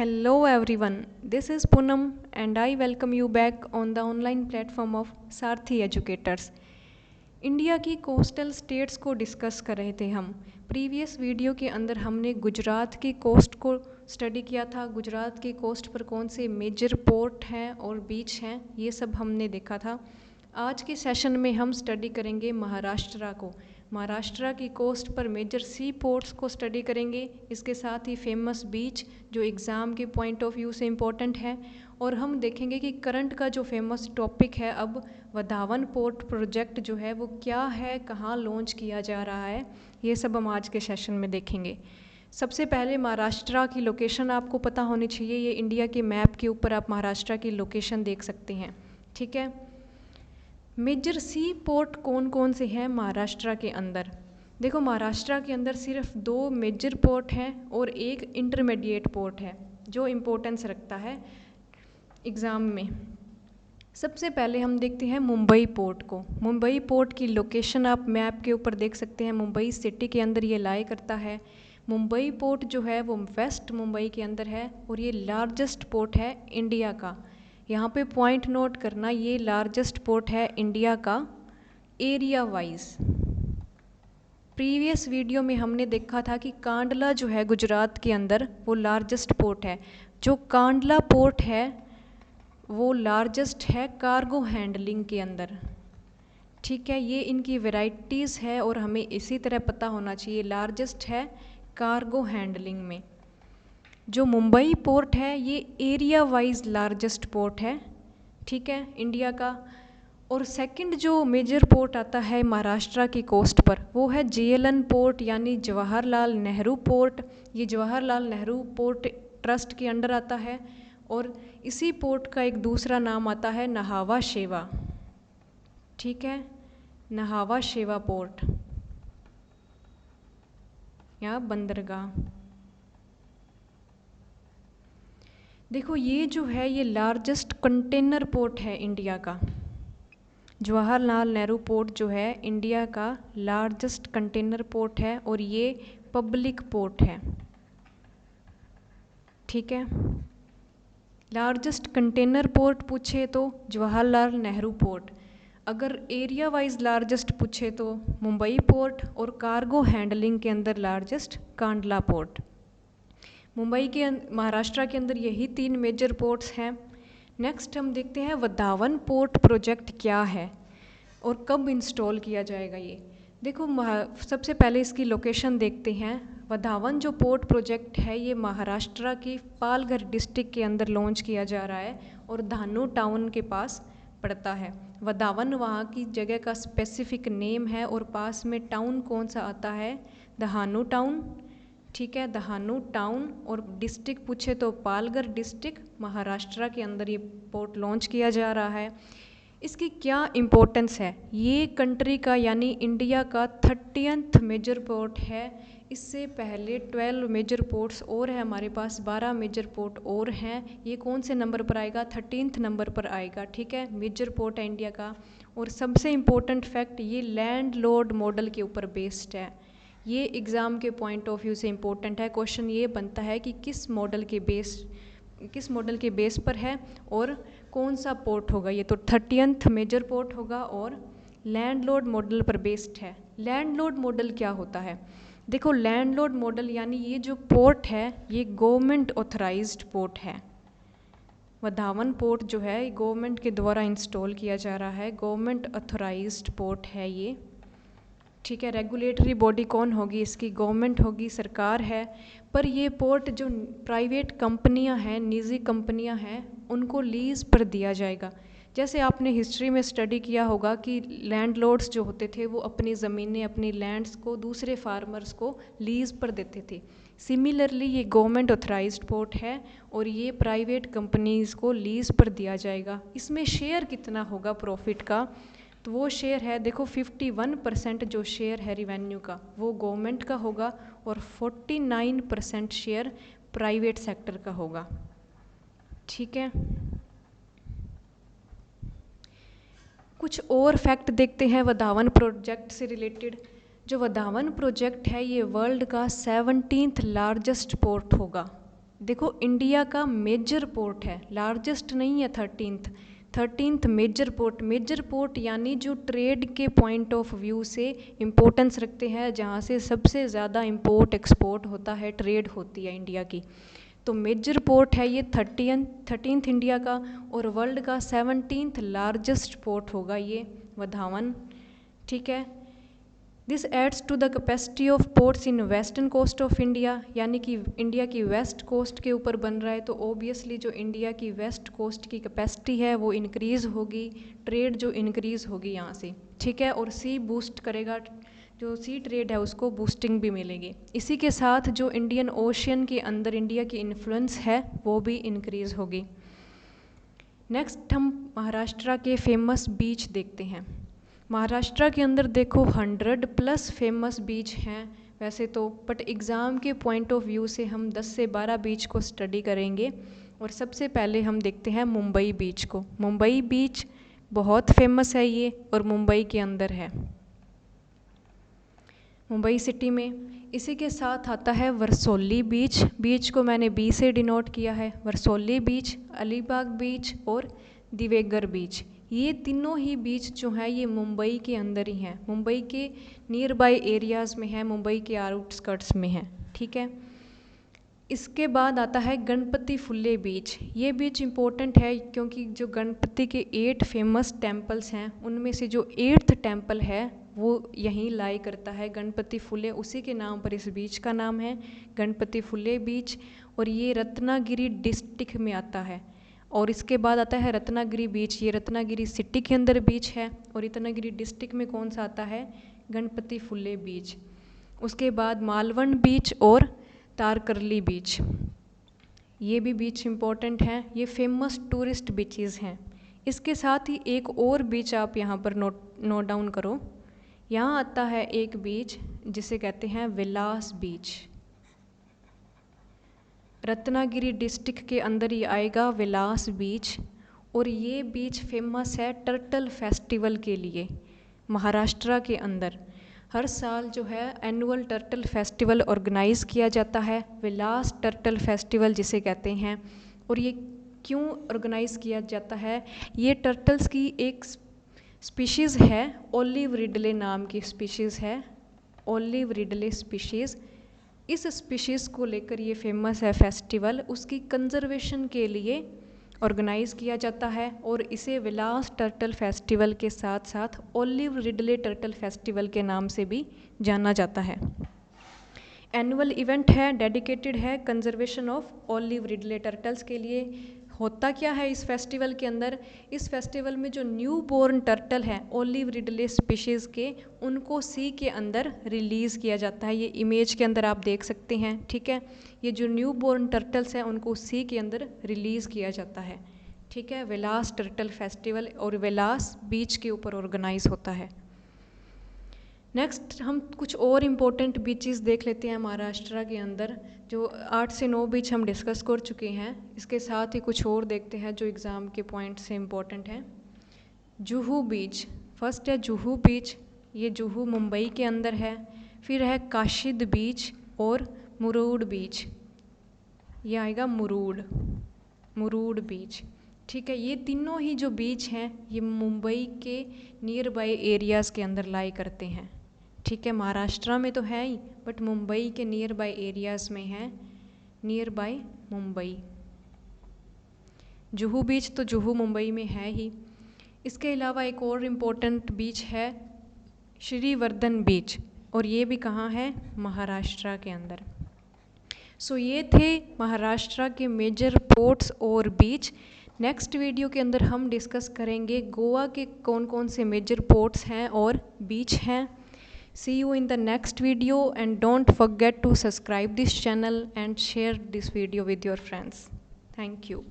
Hello everyone, this is Poonam and I welcome you back on the online platform of Sarthi Educators. India की coastal states को discuss कर रहे थे हम। Previous video के अंदर हमने गुजरात की कोस्ट को स्टडी किया था। गुजरात की कोस्ट पर कौन से मेजर पोर्ट हैं और बीच हैं, ये सब हमने देखा था। आज के सेशन में हम स्टडी करेंगे महाराष्ट्र को। महाराष्ट्र की कोस्ट पर मेजर सी पोर्ट्स को स्टडी करेंगे, इसके साथ ही फेमस बीच जो एग्ज़ाम के पॉइंट ऑफ व्यू से इम्पोर्टेंट है। और हम देखेंगे कि करंट का जो फेमस टॉपिक है अब वधावन पोर्ट प्रोजेक्ट जो है वो क्या है, कहाँ लॉन्च किया जा रहा है, ये सब हम आज के सेशन में देखेंगे। सबसे पहले महाराष्ट्र की लोकेशन आपको पता होनी चाहिए। ये इंडिया के मैप के ऊपर आप महाराष्ट्र की लोकेशन देख सकते हैं, ठीक है। मेजर सी पोर्ट कौन कौन से हैं महाराष्ट्र के अंदर? देखो, महाराष्ट्र के अंदर सिर्फ 2 मेजर पोर्ट हैं और एक इंटरमीडिएट पोर्ट है जो इम्पोर्टेंस रखता है एग्ज़ाम में। सबसे पहले हम देखते हैं मुंबई पोर्ट को। मुंबई पोर्ट की लोकेशन आप मैप के ऊपर देख सकते हैं। मुंबई सिटी के अंदर ये लाई करता है। मुंबई पोर्ट जो है वो वेस्ट मुंबई के अंदर है और ये लार्जेस्ट पोर्ट है इंडिया का। यहाँ पे पॉइंट नोट करना, ये लार्जेस्ट पोर्ट है इंडिया का एरिया वाइज। प्रीवियस वीडियो में हमने देखा था कि कांडला जो है गुजरात के अंदर वो लार्जेस्ट पोर्ट है। जो कांडला पोर्ट है वो लार्जेस्ट है कार्गो हैंडलिंग के अंदर, ठीक है। ये इनकी वैरायटीज़ है और हमें इसी तरह पता होना चाहिए। लार्जेस्ट है कार्गो हैंडलिंग में। जो मुंबई पोर्ट है ये एरिया वाइज लार्जेस्ट पोर्ट है, ठीक है, इंडिया का। और सेकंड जो मेजर पोर्ट आता है महाराष्ट्र की कोस्ट पर वो है JLN पोर्ट यानी जवाहरलाल नेहरू पोर्ट। ये जवाहरलाल नेहरू पोर्ट ट्रस्ट के अंडर आता है और इसी पोर्ट का एक दूसरा नाम आता है नहावा शेवा, ठीक है, नहावा शेवा पोर्ट या बंदरगाह। देखो, ये जो है ये लार्जेस्ट कंटेनर पोर्ट है इंडिया का। जवाहरलाल नेहरू पोर्ट जो है इंडिया का लार्जेस्ट कंटेनर पोर्ट है और ये पब्लिक पोर्ट है, ठीक है। लार्जेस्ट कंटेनर पोर्ट पूछे तो जवाहरलाल नेहरू पोर्ट, अगर एरिया वाइज लार्जेस्ट पूछे तो मुंबई पोर्ट और कार्गो हैंडलिंग के अंदर लार्जेस्ट कांडला पोर्ट। मुंबई के महाराष्ट्र के अंदर यही 3 मेजर पोर्ट्स हैं। नेक्स्ट हम देखते हैं वधावन पोर्ट प्रोजेक्ट क्या है और कब इंस्टॉल किया जाएगा ये। देखो, सबसे पहले इसकी लोकेशन देखते हैं। वधावन जो पोर्ट प्रोजेक्ट है ये महाराष्ट्र की पालघर डिस्ट्रिक्ट के अंदर लॉन्च किया जा रहा है और धानू टाउन के पास पड़ता है। वधावन वहाँ की जगह का स्पेसिफिक नेम है और पास में टाउन कौन सा आता है, दहानू टाउन, ठीक है, दहानू टाउन। और डिस्ट्रिक्ट पूछे तो पालघर डिस्ट्रिक्ट महाराष्ट्र के अंदर ये पोर्ट लॉन्च किया जा रहा है। इसकी क्या इम्पोर्टेंस है? ये कंट्री का यानी इंडिया का 30th मेजर पोर्ट है। इससे पहले 12 मेजर पोर्ट्स और है हमारे पास, 12 मेजर पोर्ट और हैं। ये कौन से नंबर पर आएगा? 13th नंबर पर आएगा, ठीक है। मेजर पोर्ट है इंडिया का। और सबसे इम्पोर्टेंट फैक्ट, ये लैंड लॉर्ड मॉडल के ऊपर बेस्ड है। ये एग्ज़ाम के पॉइंट ऑफ व्यू से इम्पोर्टेंट है। क्वेश्चन ये बनता है कि किस मॉडल के बेस पर है और कौन सा पोर्ट होगा। ये तो 30th मेजर पोर्ट होगा और लैंडलॉर्ड मॉडल पर बेस्ड है। लैंडलॉर्ड मॉडल क्या होता है? देखो, लैंडलॉर्ड मॉडल यानी ये जो पोर्ट है ये गवर्नमेंट ऑथराइज्ड पोर्ट है। वधावन पोर्ट जो है ये गवर्नमेंट के द्वारा इंस्टॉल किया जा रहा है, गवर्नमेंट ऑथराइज्ड पोर्ट है ये, ठीक है। रेगुलेटरी बॉडी कौन होगी इसकी? गवर्नमेंट होगी, सरकार है। पर ये पोर्ट जो प्राइवेट कंपनियां हैं, निजी कंपनियां हैं, उनको लीज़ पर दिया जाएगा। जैसे आपने हिस्ट्री में स्टडी किया होगा कि लैंडलॉर्ड्स जो होते थे वो अपनी ज़मीनें, अपनी लैंड्स को दूसरे फार्मर्स को लीज़ पर देते थे। सिमिलरली ये गवर्नमेंट ऑथराइज्ड पोर्ट है और ये प्राइवेट कंपनीज़ को लीज़ पर दिया जाएगा। इसमें शेयर कितना होगा प्रॉफिट का? तो वो शेयर है, देखो 51% जो शेयर है रिवेन्यू का वो गवर्नमेंट का होगा और 49% शेयर प्राइवेट सेक्टर का होगा, ठीक है। कुछ और फैक्ट देखते हैं वधावन प्रोजेक्ट से रिलेटेड। जो वधावन प्रोजेक्ट है ये वर्ल्ड का 17th लार्जेस्ट पोर्ट होगा, देखो इंडिया का मेजर पोर्ट है, लार्जेस्ट नहीं है 13th मेजर पोर्ट यानी जो ट्रेड के पॉइंट ऑफ व्यू से इम्पोर्टेंस रखते हैं, जहाँ से सबसे ज़्यादा इम्पोर्ट एक्सपोर्ट होता है, ट्रेड होती है इंडिया की। तो मेजर पोर्ट है ये 13th इंडिया का, और वर्ल्ड का 17th लार्जेस्ट पोर्ट होगा ये वधावन। ठीक है। This adds to the capacity of ports in western coast of India, यानी कि इंडिया की वेस्ट कोस्ट के ऊपर बन रहा है, तो ओबियसली जो इंडिया की वेस्ट कोस्ट की कैपेसिटी है वो इंक्रीज़ होगी, ट्रेड जो इंक्रीज़ होगी यहाँ से। ठीक है। और सी बूस्ट करेगा, जो सी ट्रेड है उसको बूस्टिंग भी मिलेगी। इसी के साथ जो इंडियन ओशियन के अंदर इंडिया की इन्फ्लुएंस है वो भी इंक्रीज़ होगी। नेक्स्ट हम महाराष्ट्र के फेमस बीच देखते हैं। महाराष्ट्र के अंदर देखो 100+ फेमस बीच हैं वैसे तो, बट एग्ज़ाम के पॉइंट ऑफ व्यू से हम 10 से 12 बीच को स्टडी करेंगे। और सबसे पहले हम देखते हैं मुंबई बीच को। मुंबई बीच बहुत फेमस है ये, और मुंबई के अंदर है, मुंबई सिटी में। इसी के साथ आता है वर्सोली बीच। बीच को मैंने बी से डिनोट किया है। वर्सोली बीच, अलीबाग बीच और दिवेगर बीच, ये तीनों ही बीच जो हैं ये मुंबई के अंदर ही हैं, मुंबई के नियर बाय एरियाज़ में है, मुंबई के आउटस्कर्ट्स में है। ठीक है। इसके बाद आता है गणपति फुल्ले बीच। ये बीच इम्पोर्टेंट है क्योंकि जो गणपति के 8 फेमस टेम्पल्स हैं उनमें से जो 8th टेम्पल है वो यहीं लाई करता है, गणपति फुले, उसी के नाम पर इस बीच का नाम है गणपति फुले बीच। और ये रत्नागिरी डिस्ट्रिक्ट में आता है। और इसके बाद आता है रत्नागिरी बीच, ये रत्नागिरी सिटी के अंदर बीच है। और रत्नागिरी डिस्ट्रिक्ट में कौन सा आता है? गणपति फुले बीच। उसके बाद मालवण बीच और तारकर्ली बीच, ये भी बीच इम्पोर्टेंट हैं, ये फेमस टूरिस्ट बीचेस हैं। इसके साथ ही एक और बीच आप यहाँ पर नोट डाउन करो। यहाँ आता है एक बीच जिसे कहते हैं विलास बीच। रत्नागिरी डिस्ट्रिक्ट के अंदर ही आएगा विलास बीच। और ये बीच फेमस है टर्टल फेस्टिवल के लिए। महाराष्ट्र के अंदर हर साल जो है एनुअल टर्टल फेस्टिवल ऑर्गेनाइज़ किया जाता है, विलास टर्टल फेस्टिवल जिसे कहते हैं। और ये क्यों ऑर्गेनाइज़ किया जाता है? ये टर्टल्स की एक स्पीशीज़ है, ओलिव रिडले नाम की स्पीशीज़ है, ओलिव रिडले स्पीशीज़। इस स्पीशीज़ को लेकर ये फेमस है फेस्टिवल, उसकी कंजर्वेशन के लिए ऑर्गेनाइज़ किया जाता है। और इसे विलास टर्टल फेस्टिवल के साथ साथ ओलिव रिडले टर्टल फेस्टिवल के नाम से भी जाना जाता है। एनुअल इवेंट है, डेडिकेटेड है conservation of olive Ridley turtles के लिए। होता क्या है इस फेस्टिवल के अंदर? इस फेस्टिवल में जो न्यू बोर्न टर्टल है ओलिव रिडले स्पीशीज़ के, उनको सी के अंदर रिलीज़ किया जाता है। ये इमेज के अंदर आप देख सकते हैं। ठीक है। ये जो न्यू बोर्न टर्टल्स हैं उनको सी के अंदर रिलीज़ किया जाता है। ठीक है। विलास टर्टल फेस्टिवल और विलास बीच के ऊपर ऑर्गेनाइज होता है। नेक्स्ट हम कुछ और इम्पोर्टेंट बीचेस देख लेते हैं महाराष्ट्र के अंदर। जो 8 से 9 बीच हम डिस्कस कर चुके हैं, इसके साथ ही कुछ और देखते हैं जो एग्ज़ाम के पॉइंट से इम्पोर्टेंट हैं। जुहू बीच, फर्स्ट है जुहू बीच, ये जुहू मुंबई के अंदर है। फिर है काशिद बीच और मुरूड बीच, ये आएगा मुरूड बीच। ठीक है। ये तीनों ही जो बीच हैं ये मुंबई के नियर बाय एरियाज़ के अंदर लाई करते हैं। ठीक है। महाराष्ट्र में तो है ही, बट मुंबई के नियर बाय एरियाज़ में है, नियर बाय मुंबई। जुहू बीच तो जुहू मुंबई में है ही। इसके अलावा एक और इम्पोर्टेंट बीच है श्रीवर्धन बीच, और ये भी कहाँ है? महाराष्ट्र के अंदर। सो ये थे महाराष्ट्र के मेजर पोर्ट्स और बीच। नेक्स्ट वीडियो के अंदर हम डिस्कस करेंगे गोवा के कौन कौन से मेजर पोर्ट्स हैं और बीच हैं। See you in the next video, and don't forget to subscribe this channel and share this video with your friends. Thank you.